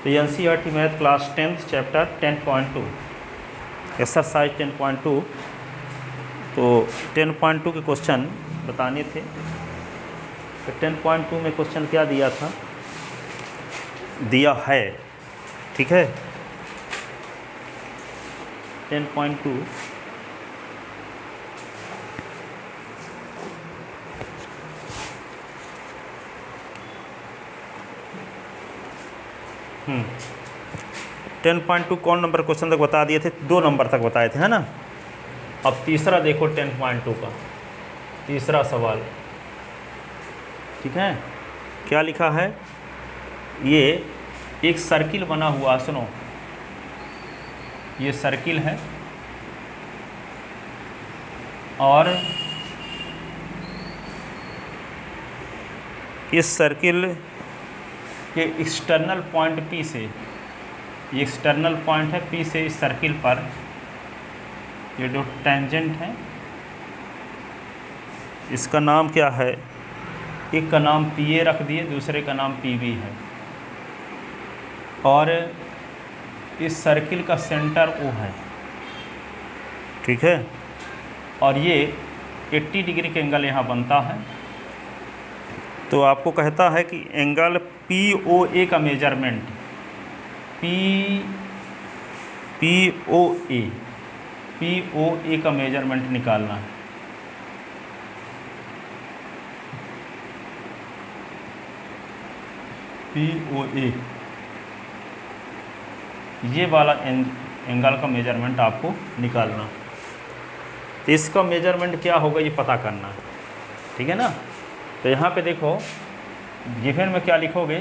तो NCERT math class 10th chapter 10.2 exercise 10.2। तो 10.2 के क्वेश्चन बताने थे। तो 10.2 में क्वेश्चन क्या दिया था, दिया है, ठीक है। 10.2 10.2 कौन नंबर क्वेश्चन तक बता दिए थे? 2 नंबर तक बताए थे, है ना। अब तीसरा देखो 10.2 का तीसरा सवाल, ठीक है। क्या लिखा है? ये एक सर्किल बना हुआ, सुनो, ये सर्किल है और इस सर्किल के एक्सटर्नल पॉइंट P से, ये एक्सटर्नल पॉइंट है P से इस सर्किल पर ये जो टेंजेंट है इसका नाम क्या है? एक का नाम PA रख दिए, दूसरे का नाम PB है। और इस सर्किल का सेंटर O है, ठीक है। और ये 80 डिग्री का एंगल यहाँ बनता है। तो आपको कहता है कि एंगल POA का मेजरमेंट, POA का मेजरमेंट निकालना है। POA ये वाला एंगल का मेजरमेंट आपको निकालना। तो इसका मेजरमेंट क्या होगा ये पता करना है, ठीक है ना। तो यहाँ पे देखो गिवन में क्या लिखोगे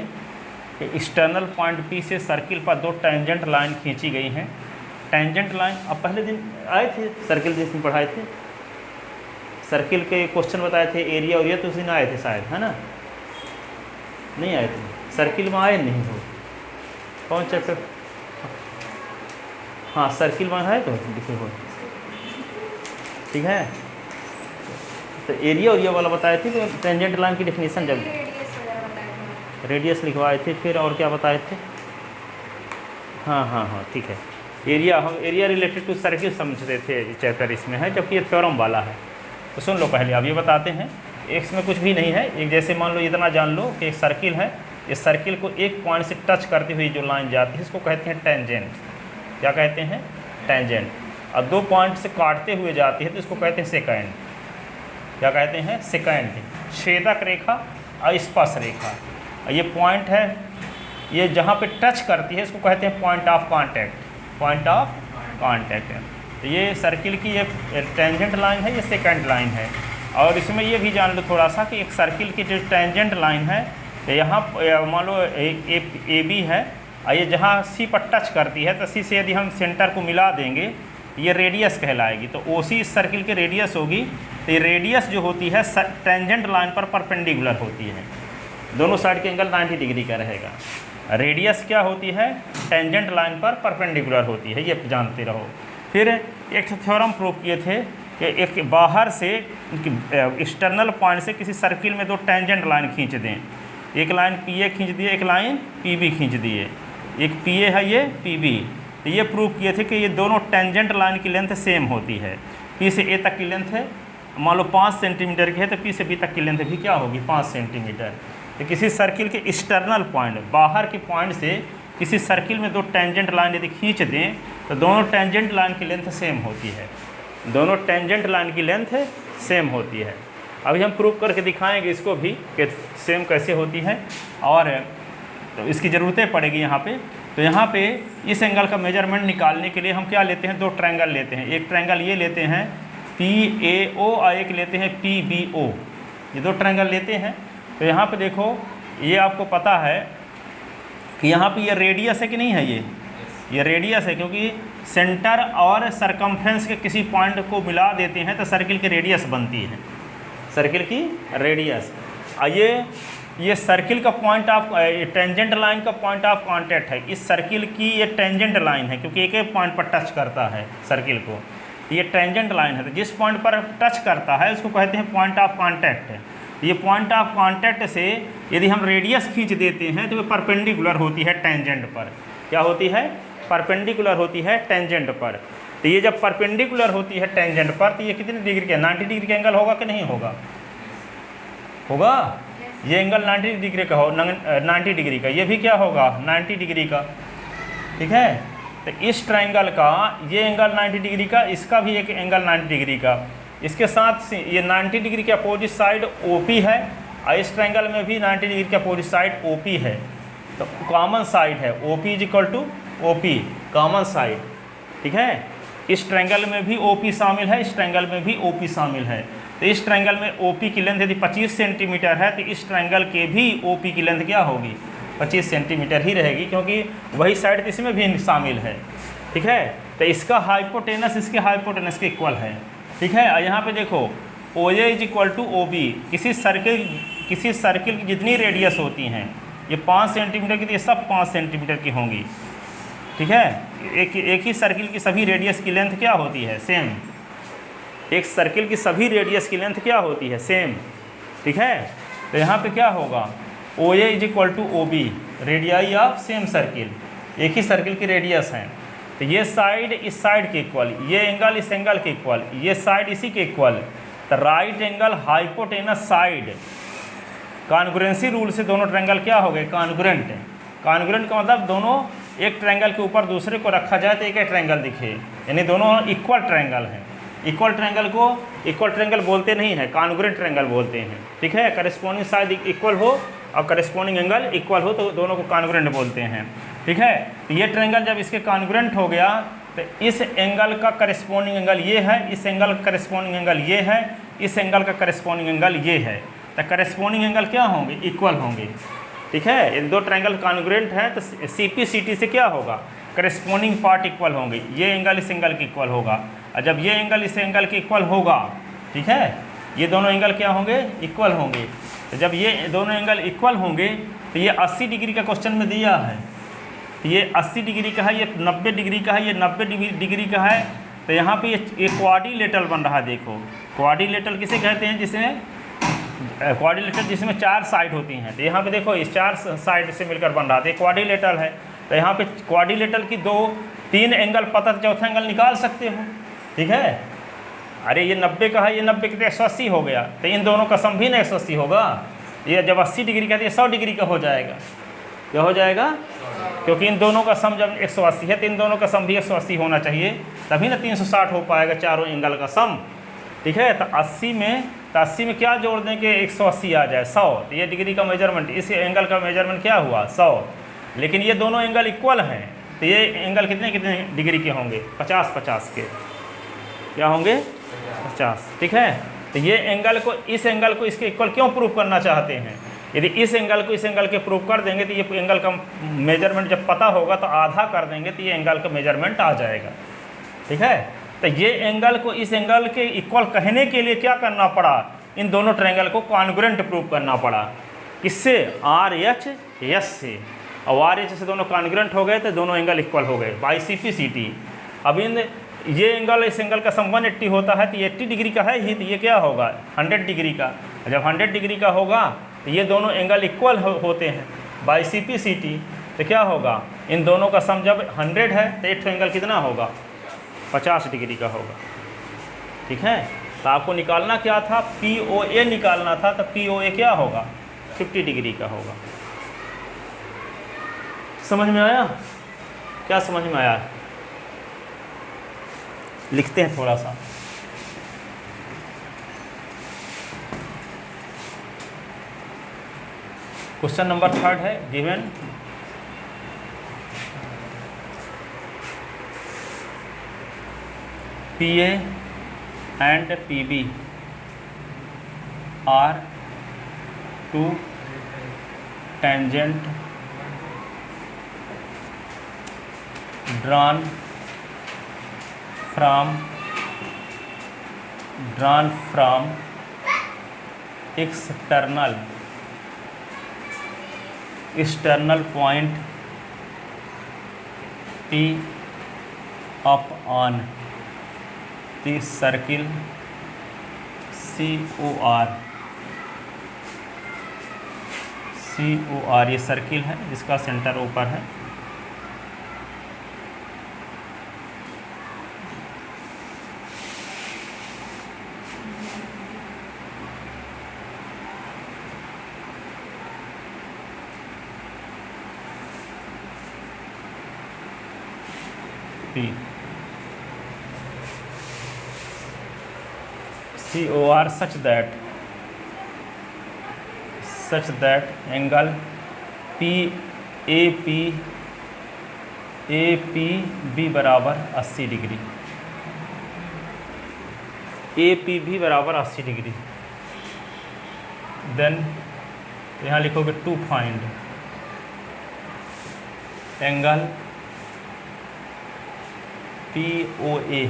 कि एक्सटर्नल पॉइंट P से सर्किल पर 2 टेंजेंट लाइन खींची गई हैं। टेंजेंट लाइन अब पहले दिन आए थे, सर्किल जिसमें पढ़ाए थे, सर्किल के क्वेश्चन बताए थे, एरिया और ये तो उस दिन आए थे शायद, है ना। नहीं आए थे, सर्किल में आए नहीं हो। कौन चैप्टर? हाँ सर्किल में है तो लिखे हो, ठीक है। तो एरिया और ये वाला बताए थे। तो टेंजेंट लाइन की डेफिनेशन जब रेडियस लिखवाए थे, फिर और क्या बताए थे? हाँ ठीक है। एरिया, हम एरिया रिलेटेड टू सर्किल समझते थे चैप्टर इसमें है, जबकि ये थ्योरम वाला है। तो सुन लो पहले, अब ये बताते हैं। एक्स में कुछ भी नहीं है, एक जैसे मान लो इतना जान लो कि एक सर्किल है, इस सर्किल को एक पॉइंट से टच करती हुई जो लाइन जाती है इसको कहते हैं टेंजेंट। क्या कहते हैं? टेंजेंट। और 2 पॉइंट से काटते हुए जाती है तो इसको कहते हैं सेकेंड। क्या कहते हैं? सेकेंड। छेदक रेखा और स्पर्श रेखा, ये पॉइंट है, ये जहाँ पे टच करती है इसको कहते हैं point of contact, point of contact. तो ये सर्किल की ये टेंजेंट लाइन है, ये सेकेंड लाइन है। और इसमें ये भी जान लो थोड़ा सा कि एक सर्किल की जो टेंजेंट लाइन है, यहाँ मान लो AB है, और ये जहाँ C पर टच करती है तो C से यदि हम सेंटर को मिला देंगे ये रेडियस कहलाएगी। तो OC इस सर्किल की रेडियस होगी। तो ये रेडियस जो होती है टेंजेंट लाइन पर परपेंडिकुलर होती है, दोनों साइड के एंगल 90 डिग्री का रहेगा। रेडियस क्या होती है? टेंजेंट लाइन पर परपेंडिकुलर होती है, ये जानते रहो। फिर एक थ्योरम प्रूव किए थे कि एक बाहर से एक्सटर्नल पॉइंट से किसी सर्किल में 2 टेंजेंट लाइन खींच दें। एक लाइन PA खींच दिए, एक लाइन PB खींच दिए। एक PA है, ये PB। तो ये प्रूव किए थे कि ये दोनों टेंजेंट लाइन की लेंथ सेम होती है। P से A तक की लेंथ है, मान लो 5 सेंटीमीटर की है, तो P से B तक की लेंथ भी क्या होगी? 5 सेंटीमीटर। तो किसी सर्किल के एक्सटर्नल पॉइंट, बाहर के पॉइंट से किसी सर्किल में 2 टेंजेंट लाइन यदि खींच दें तो दोनों टेंजेंट लाइन की लेंथ सेम होती है, दोनों टेंजेंट लाइन की लेंथ सेम होती है। अभी हम प्रूव करके दिखाएंगे इसको भी कि सेम कैसे होती है, और तो इसकी ज़रूरतें पड़ेगी यहाँ पे। तो यहाँ पे इस एंगल का मेजरमेंट निकालने के लिए हम क्या लेते हैं? 2 ट्रायंगल लेते हैं। एक ट्रायंगल ये लेते हैं PAO और एक लेते हैं PBO, ये 2 ट्रायंगल लेते हैं। तो यहाँ पे देखो, ये आपको पता है कि यहाँ पे ये रेडियस है कि नहीं है? ये रेडियस है, क्योंकि सेंटर और सरकमफ्रेंस के किसी पॉइंट को मिला देते हैं तो सर्किल की रेडियस बनती है, सर्किल की रेडियस। ये सर्किल का पॉइंट ऑफ टेंजेंट लाइन का पॉइंट ऑफ कांटेक्ट है। इस सर्किल की ये टेंजेंट लाइन है, क्योंकि एक एक पॉइंट पर टच करता है सर्किल को, ये टेंजेंट लाइन है। तो जिस पॉइंट पर टच करता है उसको कहते हैं पॉइंट ऑफ कांटेक्ट। ये पॉइंट ऑफ कांटेक्ट से यदि हम रेडियस खींच देते हैं तो वो परपेंडिकुलर होती है टेंजेंट पर। क्या होती है? परपेंडिकुलर होती है टेंजेंट पर। तो ये जब परपेंडिकुलर होती है टेंजेंट पर तो ये कितने डिग्री का? 90 डिग्री का एंगल होगा कि नहीं होगा? होगा। ये एंगल 90 डिग्री का हो, 90 डिग्री का, ये भी क्या होगा? 90 डिग्री का। ठीक है, तो इस ट्रायंगल का ये एंगल 90 डिग्री का, इसका भी एक एंगल 90 डिग्री का, इसके साथ ये 90 डिग्री के अपोजिट साइड OP है और इस ट्रायंगल में भी 90 डिग्री के अपोजिट साइड OP है। तो कॉमन साइड है OP is equal to OP, common side. ठीक है, इस ट्रायंगल में भी OP शामिल है, इस ट्रायंगल में भी OP शामिल है। तो इस ट्रायंगल में OP की लेंथ यदि 25 सेंटीमीटर है तो इस ट्रायंगल के भी OP की लेंथ क्या होगी? 25 सेंटीमीटर ही रहेगी, क्योंकि वही साइड इसमें भी शामिल है। ठीक है, तो इसका हाइपोटेनस इसके हाइपोटेनस के इक्वल है। ठीक है, और यहाँ पे देखो OA is equal to OB। किसी सर्किल की जितनी रेडियस होती हैं, ये 5 सेंटीमीटर की, तो ये सब 5 सेंटीमीटर की होंगी। ठीक है, एक ही सर्किल की सभी रेडियस की लेंथ क्या होती है? सेम। एक सर्किल की सभी रेडियस की लेंथ क्या होती है? सेम। ठीक है, तो यहाँ पे क्या होगा? OA is equal to OB, radii of same circle, एक ही सर्किल की रेडियस है। तो ये साइड इस साइड के इक्वल, ये एंगल इस एंगल के इक्वल, ये साइड इसी के इक्वल। तो right angle hypotenuse side, congruency rule से दोनों ट्रायंगल क्या हो गए? कॉन्ग्रुएंट। कॉन्ग्रुएंट का मतलब दोनों एक ट्रायंगल के ऊपर दूसरे को रखा जाए तो एक ही ट्रायंगल दिखे, यानी दोनों इक्वल ट्रायंगल हैं। इक्वल ट्रायंगल को इक्वल ट्रायंगल बोलते नहीं हैं, कॉन्ग्रुएंट ट्रायंगल बोलते हैं। ठीक है, करस्पॉन्डिंग साइड इक्वल हो और करस्पॉन्डिंग एंगल इक्वल हो तो दोनों को कॉन्ग्रुएंट बोलते हैं। ठीक है, तो ये ट्रायंगल जब इसके कॉन्ग्रुएंट हो गया तो इस एंगल का करस्पॉन्डिंग एंगल ये है, इस एंगल का करस्पॉन्डिंग एंगल ये है, इस एंगल का करस्पॉन्डिंग एंगल ये है। तो करस्पॉन्डिंग एंगल क्या होंगे? इक्वल होंगे। ठीक है, इन दो ट्रायंगल कॉन्ग्रुएंट है तो CP CT से क्या होगा? करस्पॉन्डिंग पार्ट इक्वल होंगे। ये एंगल इस एंगल के इक्वल होगा, और जब ये एंगल इस एंगल के इक्वल होगा, ठीक है, ये दोनों एंगल क्या होंगे? इक्वल होंगे। तो जब ये दोनों एंगल इक्वल होंगे तो ये 80 डिग्री का क्वेश्चन में दिया है, ये 80 डिग्री का है, ये 90 डिग्री का है, ये 90 डिग्री का है। तो यहाँ पे ये क्वाड्रिलेटरल बन रहा है। देखो क्वाड्रिलेटरल किसे कहते हैं? जिसमें क्वाड्रिलेटरल जिसमें 4 साइड होती हैं। तो यहाँ पे देखो इस 4 साइड से मिलकर बन रहा है, क्वाड्रिलेटरल है। तो यहाँ पे क्वाड्रिलेटरल की 2-3 एंगल पता, चौथा एंगल निकाल सकते हो। ठीक है, अरे ये 90 का है, ये 90 का, तो 180 हो गया। तो इन दोनों का सम भी ना 180 होगा। ये जब 80 डिग्री का तो ये 100 डिग्री का हो जाएगा। क्या हो जाएगा? क्योंकि इन दोनों का सम जब 180 है तो इन दोनों का सम भी 180 होना चाहिए, तभी ना 360 हो पाएगा चारों एंगल का सम। ठीक है, तो 80 में क्या जोड़ दें कि 180 आ जाए? 100। तो ये डिग्री का मेजरमेंट, इस एंगल का मेजरमेंट क्या हुआ? 100। लेकिन ये दोनों एंगल इक्वल हैं, तो ये एंगल कितने कितने डिग्री के होंगे? 50-50 के। क्या होंगे? 50। ठीक है, तो ये एंगल को इस एंगल को इसके इक्वल क्यों प्रूव करना चाहते हैं? यदि इस एंगल को इस एंगल के प्रूव कर देंगे तो ये एंगल का मेजरमेंट जब पता होगा तो आधा कर देंगे तो ये एंगल का मेजरमेंट आ जाएगा। ठीक है, तो ये एंगल को इस एंगल के इक्वल कहने के लिए क्या करना पड़ा? इन दोनों ट्रायंगल को कॉन्ग्रुएंट प्रूव करना पड़ा। किससे? RHS से। और RHS से दोनों कॉन्ग्रुएंट हो गए तो दोनों एंगल इक्वल हो गए बाई CP CT। अब इन ये एंगल इस एंगल का सम 180 होता है, तो 80 डिग्री का है ही, तो ये क्या होगा? 100 डिग्री का। जब 100 डिग्री का होगा तो ये दोनों एंगल इक्वल होते हैं बाई CP CT। तो क्या होगा? इन दोनों का सम जब 100 है तो एक एंगल कितना होगा? 50 डिग्री का होगा। ठीक है, तो आपको निकालना क्या था? POA निकालना था। तो POA क्या होगा? 50 डिग्री का होगा। समझ में आया? क्या समझ में आया? लिखते हैं थोड़ा सा। क्वेश्चन नंबर 3 है given PA and PB are two tangent drawn from external point P upon the circle COR COR ये सर्किल है जिसका सेंटर ऊपर है। P COR such that angle APB बराबर 80 डिग्री, APB बराबर 80 डिग्री। देन यहाँ लिखोगे टू फाइंड एंगल POA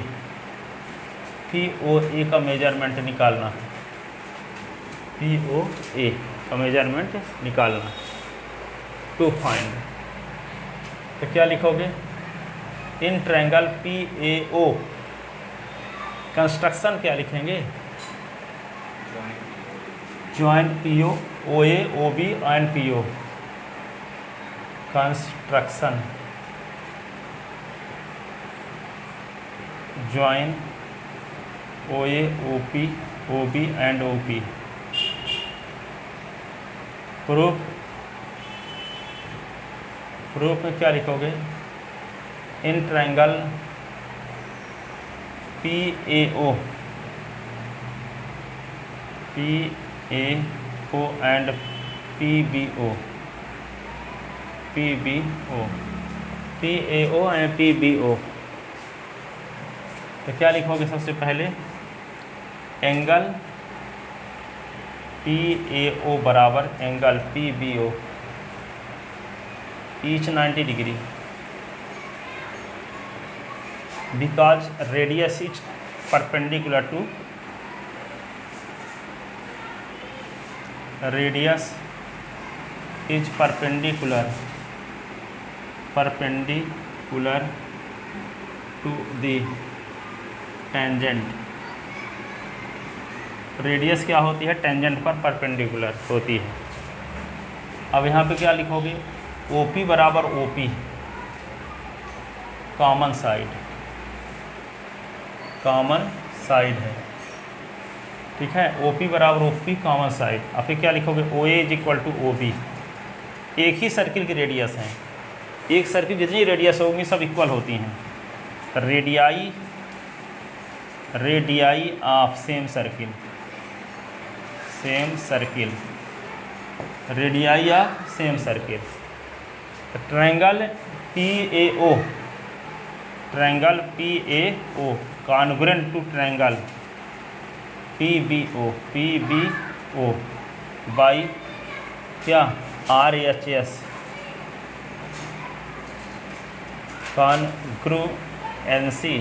का मेजरमेंट निकालना है, POA का मेजरमेंट निकालना है, टू फाइंड। तो क्या लिखोगे, इन ट्रायंगल PAO कंस्ट्रक्शन क्या लिखेंगे, join PO OA OB and PO construction, join OA OP OB and OP। Proof में क्या लिखोगे, in triangle PAO and PAO and PBO। तो क्या लिखोगे, सबसे पहले एंगल PAO बराबर angle PBO each 90 degree, because radius is perpendicular to the tangent. Radius क्या होती है, टेंजेंट पर परपेंडिकुलर होती है। अब यहाँ पे क्या लिखोगे, OP बराबर OP कॉमन साइड है, ठीक है। OP बराबर OP कॉमन साइड। अब फिर क्या लिखोगे, OA is equal to OB। एक ही सर्किल की रेडियस है, एक सर्किल जितनी रेडियस होगी सब इक्वल होती हैं। Radii of same circle, radii of same circle. Triangle PAO congruent to triangle PBO by क्या, RHS कॉन्ग्रुएंसी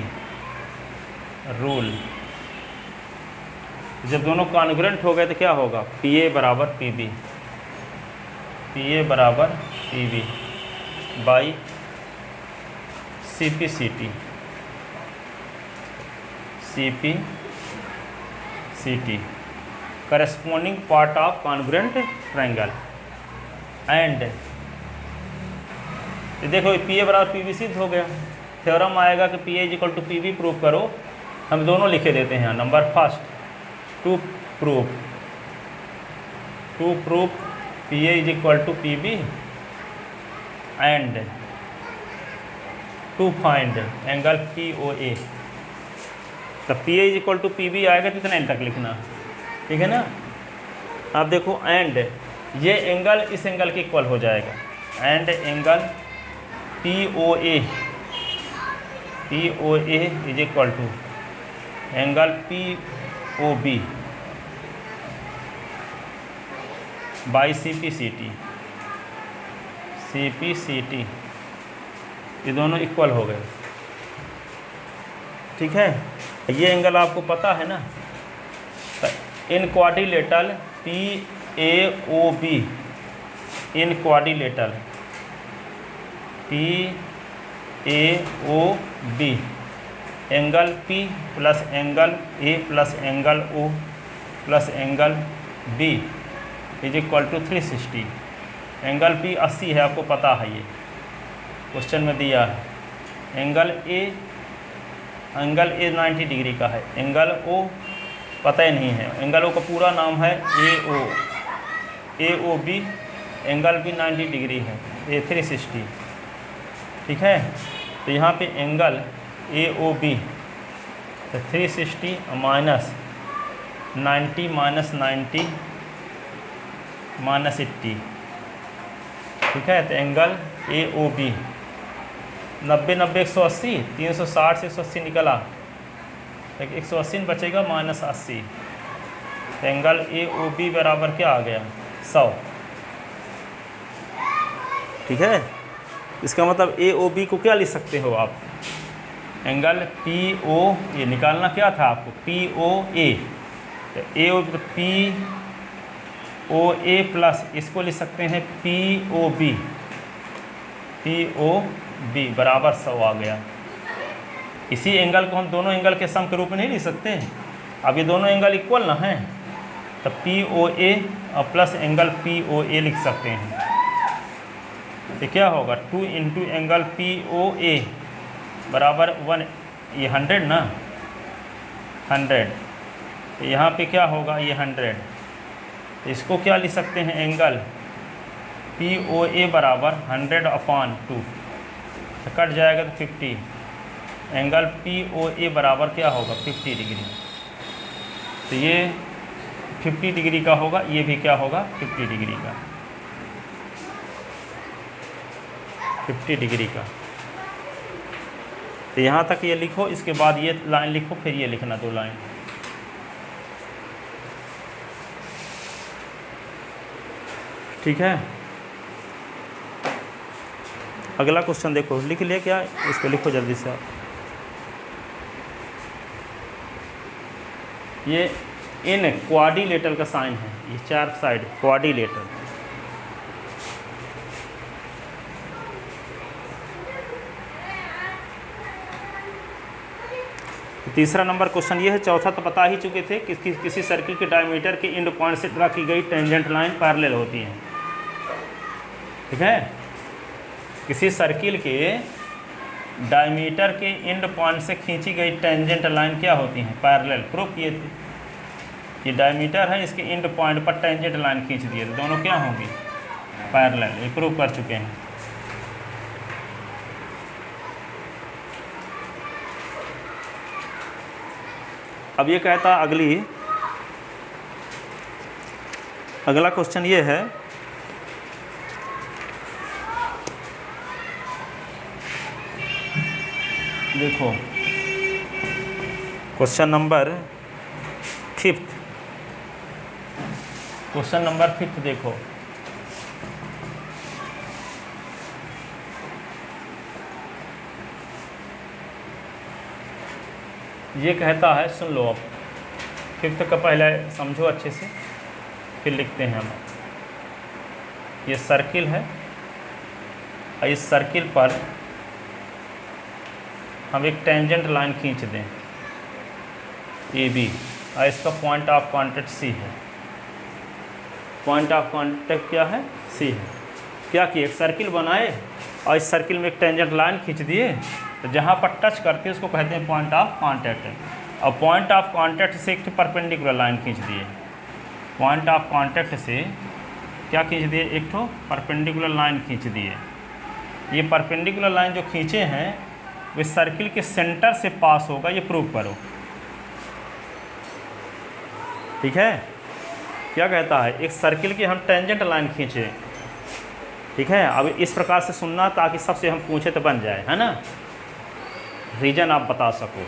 रूल। जब दोनों कॉन्ग्रुएंट हो गए तो क्या होगा, PA बराबर PB by CP/CT corresponding part of congruent triangle. And देखो PA बराबर PB सिद्ध हो गया। थ्योरम आएगा कि PA is equal to PB prove करो। हम दोनों लिखे देते हैं। Number first, to proof PA is equal to PB and to find angle POA। तो PA is equal to PB आएगा तो इतना एंड तक लिखना, ठीक है ना। आप देखो एंड ये एंगल इस एंगल के इक्वल हो जाएगा। And angle POA is equal to angle POB by CP/CT। ये दोनों इक्वल हो गए, ठीक है। ये एंगल आपको पता है ना। In quadrilateral PAOB in quadrilateral PAOB angle P plus angle A plus angle O plus angle B is equal to 360। Angle P 80 है, आपको पता है, ये क्वेश्चन में दिया है। एंगल A 90 डिग्री का है। एंगल O पता ही नहीं है, एंगल O का पूरा नाम है AOB, एंगल भी 90 डिग्री है, A 360, ठीक है। तो यहाँ पे एंगल AOB तो 360 माइनस 90 माइनस 90 माइनस 80, ठीक है। तो एंगल AOB 90 90 180, 360 से 180 निकला, तो 180 बचेगा माइनस 80। तो एंगल AOB बराबर क्या आ गया, 100, ठीक है। इसका मतलब AOB को क्या लिख सकते हो आप, एंगल PO, ये निकालना क्या था आपको, POA, तो AOB POA प्लस इसको लिख सकते हैं POB बराबर 100 आ गया। इसी एंगल को हम दोनों एंगल के सम के रूप में नहीं लिख सकते, अब ये दोनों एंगल इक्वल ना हैं, तो POA और प्लस एंगल POA लिख सकते हैं। तो क्या होगा, 2 इंटू एंगल POA बराबर 1, ये 100 ना, 100, तो यहाँ पे क्या होगा, ये 100, तो इसको क्या लिख सकते हैं, एंगल POA बराबर 100/2, तो कट जाएगा तो 50, एंगल POA बराबर क्या होगा, 50 डिग्री। तो ये 50 डिग्री का होगा, ये भी क्या होगा, 50 डिग्री का, 50 डिग्री का। तो यहाँ तक ये लिखो, इसके बाद ये लाइन लिखो, फिर ये लिखना 2 लाइन। ठीक है, अगला क्वेश्चन देखो, लिख लिया क्या, इसको लिखो जल्दी से आप। ये इन क्वाड्रिलेटरल का साइन है, ये 4 साइड क्वाड्रिलेटरल। तीसरा नंबर क्वेश्चन ये है, चौथा तो बता ही चुके थे कि किसी सर्किल के डायमीटर के एंड पॉइंट से ड्रा की गई टेंजेंट लाइन पैरेलल होती है, ठीक है। किसी सर्किल के डायमीटर के एंड पॉइंट से खींची गई टेंजेंट लाइन क्या होती है, पैरेलल। प्रूफ किए थे, ये डायमीटर है, इसके एंड पॉइंट पर टेंजेंट लाइन खींच दिए, तो दोनों क्या होंगी, पैरेलल, ये प्रूफ कर चुके हैं। अब ये कहता अगला क्वेश्चन ये है, देखो क्वेश्चन नंबर 5, क्वेश्चन नंबर 5 देखो, ये कहता है, सुन लो अब, 5 का पहले समझो अच्छे से, फिर लिखते हैं हम। ये सर्किल है और इस सर्किल पर हम एक टेंजेंट लाइन खींच दें AB, और इसका पॉइंट ऑफ कांटेक्ट C है। पॉइंट ऑफ कांटेक्ट क्या है, C है। क्या किए, एक सर्किल बनाए और इस सर्किल में एक टेंजेंट लाइन खींच दिए, तो जहाँ पर टच करते हैं उसको कहते हैं पॉइंट ऑफ कांटेक्ट। और पॉइंट ऑफ कांटेक्ट से एक परपेंडिकुलर लाइन खींच दिए, पॉइंट ऑफ कांटेक्ट से क्या खींच दिए, एक तो परपेंडिकुलर लाइन खींच दिए। ये परपेंडिकुलर लाइन जो खींचे हैं वे सर्किल के सेंटर से पास होगा, ये प्रूव करो, ठीक है। क्या कहता है, एक सर्किल की हम टेंजेंट लाइन खींचे, ठीक है। अब इस प्रकार से सुनना ताकि सबसे हम पूछे तो बन जाए, है ना, रीजन आप बता सको,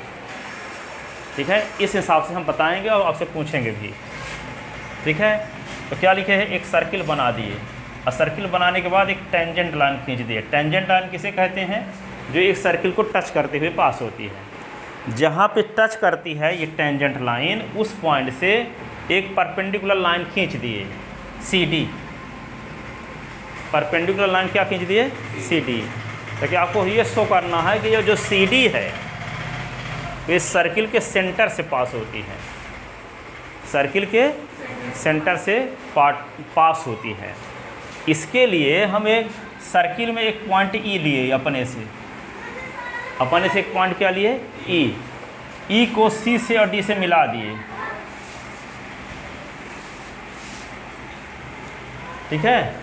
ठीक है। इस हिसाब से हम बताएंगे और आपसे पूछेंगे भी, ठीक है। तो क्या लिखे हैं, एक सर्किल बना दिए और सर्किल बनाने के बाद एक टेंजेंट लाइन खींच दिए। टेंजेंट लाइन किसे कहते हैं, जो एक सर्किल को टच करते हुए पास होती है। जहाँ पे टच करती है ये टेंजेंट लाइन, उस पॉइंट से एक परपेंडिकुलर लाइन खींच दिए CD, परपेंडिकुलर लाइन क्या खींच दिए, CD। ताकि आपको ये शो करना है कि ये जो CD है ये सर्किल के सेंटर से पास होती है, सर्किल के सेंटर से पास होती है। इसके लिए हम एक सर्किल में एक पॉइंट ई लिए अपने से एक पॉइंट क्या लिए, ई को सी से और डी से मिला दिए, ठीक है,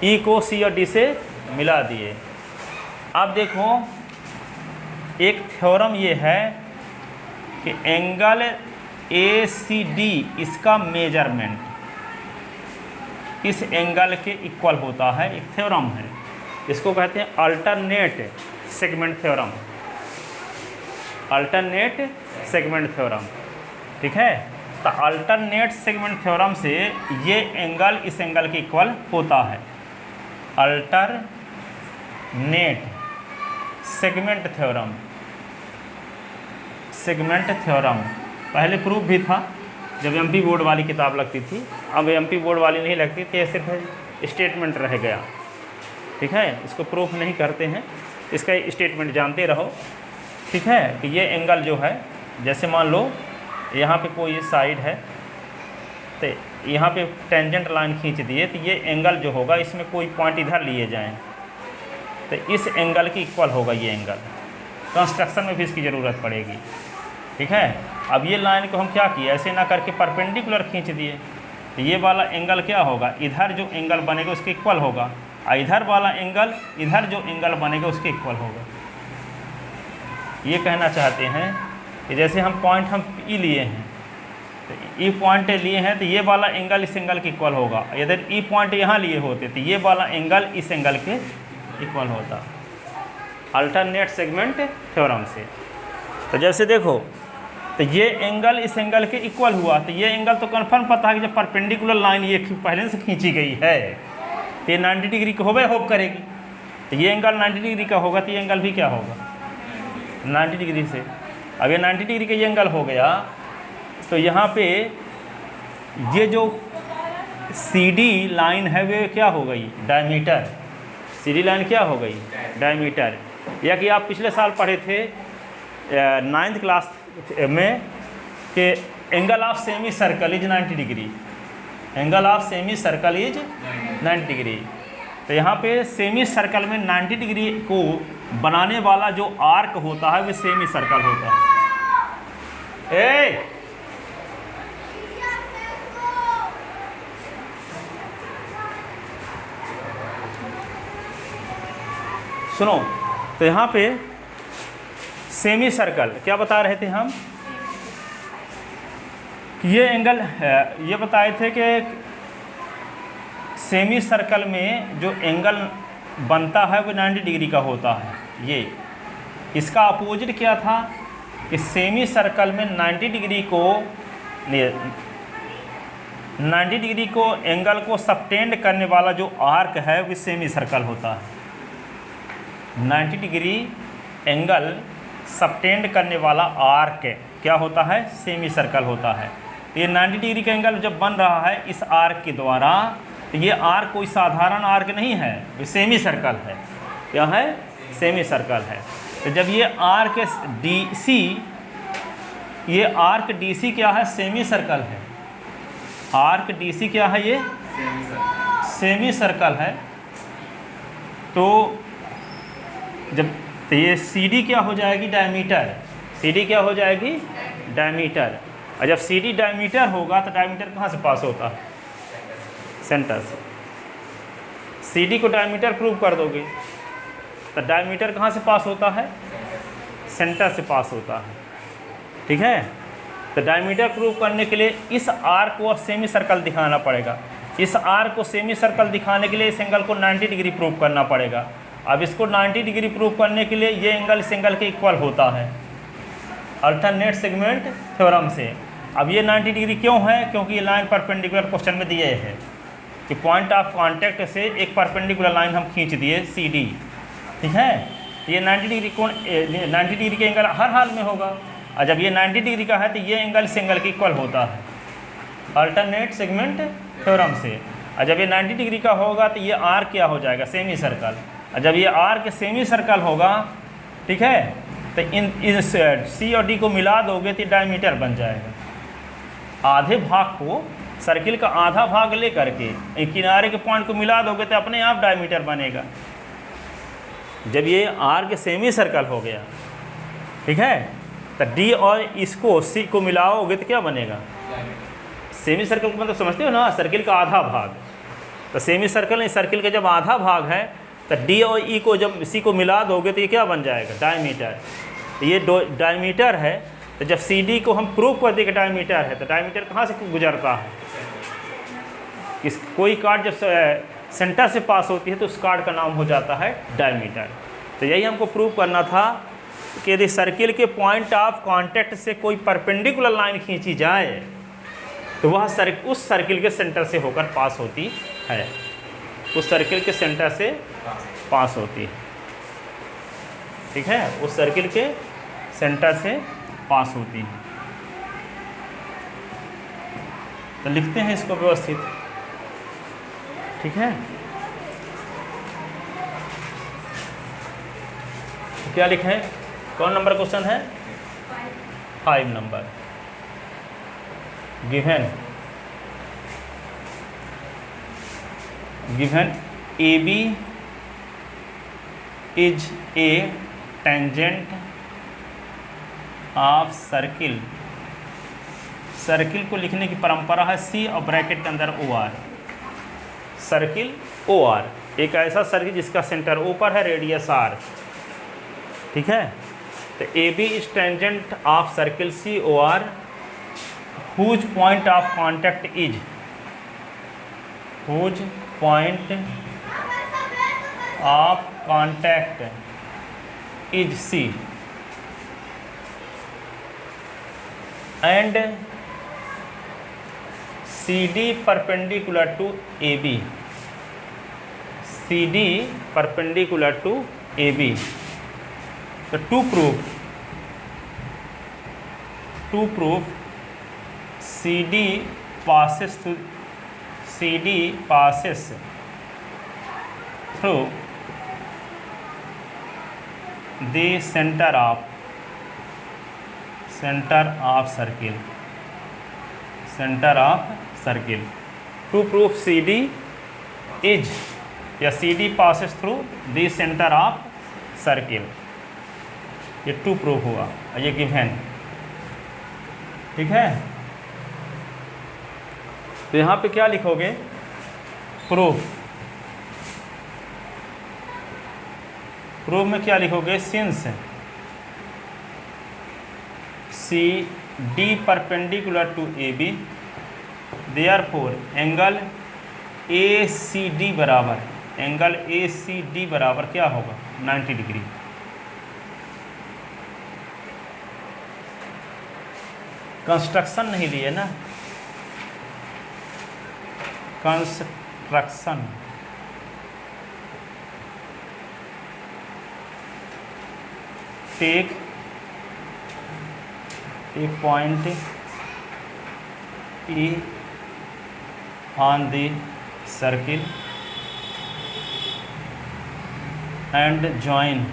ई को सी और डी से मिला दिए। अब देखो एक थ्योरम ये है कि एंगल ए सी डी इसका मेजरमेंट इस एंगल के इक्वल होता है, एक थ्योरम है, इसको कहते हैं alternate segment theorem, alternate segment theorem, ठीक है। तो अल्टरनेट सेगमेंट थ्योरम से ये एंगल इस एंगल के इक्वल होता है, alternate segment theorem, segment theorem पहले प्रूफ भी था जब एमपी बोर्ड वाली किताब लगती थी, अब एमपी बोर्ड वाली नहीं लगती थी, सिर्फ स्टेटमेंट रह गया, ठीक है, इसको प्रूफ नहीं करते हैं, इसका स्टेटमेंट जानते रहो, ठीक है। कि ये एंगल जो है, जैसे मान लो यहाँ पे कोई साइड है तो यहाँ पे टेंजेंट लाइन खींच दिए, तो ये एंगल जो होगा इसमें कोई पॉइंट इधर लिए जाएं तो इस एंगल की इक्वल होगा ये एंगल, कंस्ट्रक्शन में भी इसकी ज़रूरत पड़ेगी, ठीक है। अब ये लाइन को हम क्या किए, ऐसे ना करके परपेंडिकुलर खींच दिए, तो ये वाला एंगल क्या होगा, इधर जो एंगल बनेगा उसके इक्वल होगा, और इधर वाला एंगल इधर जो एंगल बनेगा उसके इक्वल होगा। ये कहना चाहते हैं कि जैसे हम पॉइंट हम ई लिए हैं, तो ई पॉइंट लिए हैं तो ये वाला एंगल इस एंगल के इक्वल होगा, यदि ई पॉइंट यहाँ लिए होते तो ये वाला एंगल इस एंगल के इक्वल होता, अल्टरनेट सेगमेंट थ्योरम से। तो जैसे देखो, तो ये एंगल इस एंगल के इक्वल हुआ, तो ये एंगल तो कन्फर्म पता है कि जब परपेंडिकुलर लाइन ये पहले से खींची गई है तो ये 90 डिग्री को होप करेगी, तो ये एंगल 90 डिग्री का होगा, तो ये एंगल भी क्या होगा 90 डिग्री से। अब ये 90 डिग्री का ये एंगल हो गया, तो यहाँ पे ये जो CD लाइन है वे क्या हो गई, डायमीटर, CD लाइन क्या हो गई, डायमीटर। या कि आप पिछले साल पढ़े थे 9th क्लास में कि angle of semi circle is 90 degree, angle of semi circle is 90 degree. तो यहाँ पे सेमी सर्कल में 90 डिग्री को बनाने वाला जो आर्क होता है वो सेमी सर्कल होता है। सुनो, तो यहाँ पे सेमी सर्कल क्या बता रहे थे हम, ये एंगल ये बताए थे कि सेमी सर्कल में जो एंगल बनता है वो 90 डिग्री का होता है। ये इसका अपोजिट क्या था कि सेमी सर्कल में 90 डिग्री को एंगल को सबटेंड करने वाला जो आर्क है वो सेमी सर्कल होता है। 90 डिग्री एंगल सबटेंड करने वाला आर्क क्या होता है, सेमी सर्कल होता है। ये 90 डिग्री का एंगल जब बन रहा है इस आर्क के द्वारा, तो ये आर्क कोई साधारण आर्क नहीं है, ये सेमी सर्कल है। क्या है, सेमी सर्कल है। तो जब ये आर्क DC, ये आर्क DC क्या है, सेमी सर्कल है। आर्क DC क्या है, ये सेमी सर्कल है। तो जब तो ये CD क्या हो जाएगी, डायमीटर, CD क्या हो जाएगी, डायमीटर। और जब CD डायमीटर होगा तो डायमीटर कहाँ से पास होता है, सेंटर से। CD को डायमीटर प्रूव कर दोगे तो डायमीटर कहाँ से पास होता है, सेंटर से पास होता है, ठीक है। तो डायमीटर प्रूव करने के लिए इस आर्क को सेमी सर्कल दिखाना पड़ेगा। इस आर्क को सेमी सर्कल दिखाने के लिए इस एंगल को 90 डिग्री प्रूव करना पड़ेगा। अब इसको 90 डिग्री प्रूव करने के लिए ये एंगल इस एंगल के इक्वल होता है, अल्टरनेट सेगमेंट थ्योरम से। अब ये 90 डिग्री क्यों है, क्योंकि ये लाइन परपेंडिकुलर क्वेश्चन में दिए हैं कि पॉइंट ऑफ कांटेक्ट से एक परपेंडिकुलर लाइन हम खींच दिए CD, ठीक है। ये 90 डिग्री कौन 90 डिग्री के एंगल हर हाल में होगा, और जब ये 90 डिग्री का है तो ये एंगल इस एंगल के इक्वल होता है, अल्टरनेट सेगमेंट थ्योरम से। और जब ये 90 डिग्री का होगा तो ये आर्क क्या हो जाएगा, सेमी सर्कल। और जब ये आर्क सेमी सर्कल होगा, ठीक है, तो इन C और D को मिला दोगे तो डायमीटर बन जाएगा। आधे भाग को सर्किल का आधा भाग ले करके किनारे के पॉइंट को मिला दोगे तो अपने आप डायमीटर बनेगा। जब ये आर के सेमी सर्कल हो गया, ठीक है, तो डी और इसको सी को मिलाओगे तो क्या बनेगा? सेमी सर्कल को मतलब समझते हो ना, सर्किल का आधा भाग। तो सेमी सर्कल नहीं, सर्किल का जब आधा भाग है तो डी और ई को जब सी को मिला दोगे तो ये क्या बन जाएगा? डायमीटर। तो ये डायमीटर है। तो जब सी डी को हम प्रूव कर दें कि डायमीटर है, तो डायमीटर कहाँ से गुजरता है? कोई कार्ड जब सेंटर से पास होती है तो उस कार्ड का नाम हो जाता है डायमीटर। तो यही हमको प्रूव करना था कि यदि सर्किल के पॉइंट ऑफ कांटेक्ट से कोई परपेंडिकुलर लाइन खींची जाए तो वह उस सर्किल के सेंटर से होकर पास होती है, उस सर्किल के सेंटर से पास होती है, ठीक है, उस सर्किल के सेंटर से पास होती है। तो लिखते हैं इसको व्यवस्थित, ठीक है। तो क्या लिखे हैं? कौन नंबर क्वेश्चन है? 5 number. Given AB is a tangent of circle. Circle को लिखने की परंपरा है सी और ब्रैकेट के अंदर OR। सर्किल OR, एक ऐसा सर्किल जिसका सेंटर O पर है, रेडियस R, ठीक है। तो AB is tangent of circle COR whose point of contact is, whose point of contact is C, and CD perpendicular to AB, CD perpendicular to AB. So to prove CD passes through the center of circle. To prove CD is या CD passes through the center of circle, ये to proof हुआ, ये given, ठीक है। तो यहाँ पे क्या लिखोगे? प्रूफ में क्या लिखोगे? Since CD perpendicular to AB, therefore angle ACD बराबर क्या होगा? 90 डिग्री। कंस्ट्रक्शन नहीं लिए ना, construction, take a point E on the circle and join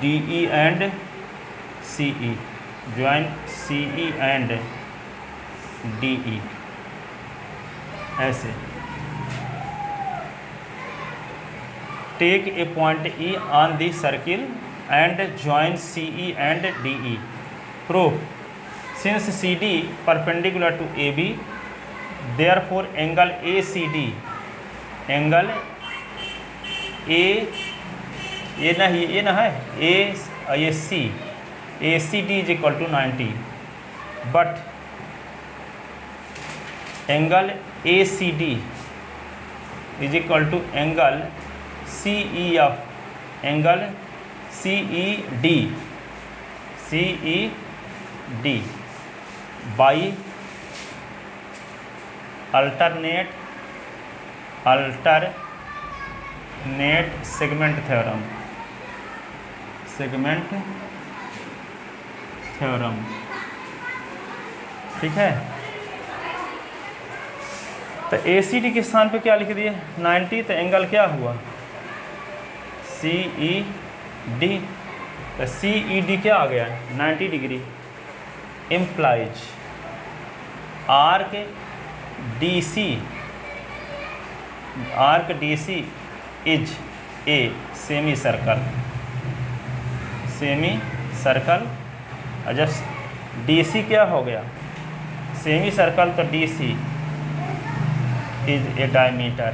DE and CE, join CE and DE, ऐसे। Take a point E on the circle and join CE and DE. Prove since CD perpendicular to AB, therefore angle ACD, angle ये ना है AC, ACD is equal to 90, but angle ACD is equal to angle CEF, angle CED by alternate segment theorem, ठीक है। तो ACD के स्थान पे क्या लिख दिए? 90। तो एंगल क्या हुआ? CED। तो CED क्या आ गया? 90 degree. implies arc DC is a semicircle। और जब DC क्या हो गया, सेमी सर्कल, तो DC is a diameter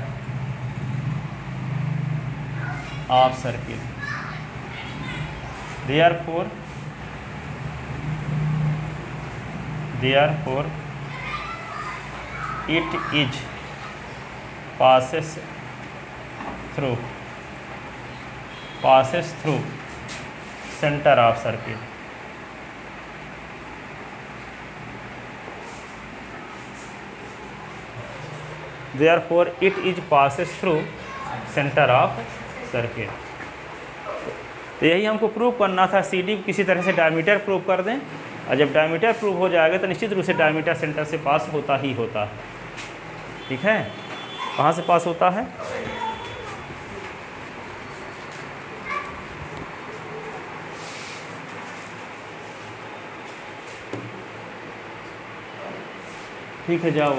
of circle. therefore it is passes through center of circuit। therefore it is passes through center of circuit। तो यही हमको prove करना था। CD को किसी तरह से डायमीटर प्रूव कर दें, और जब डायमीटर प्रूव हो जाएगा तो निश्चित रूप से डायमीटर सेंटर से पास होता ही होता है। ठीक है, कहाँ से पास होता है? ठीक है, जाओ।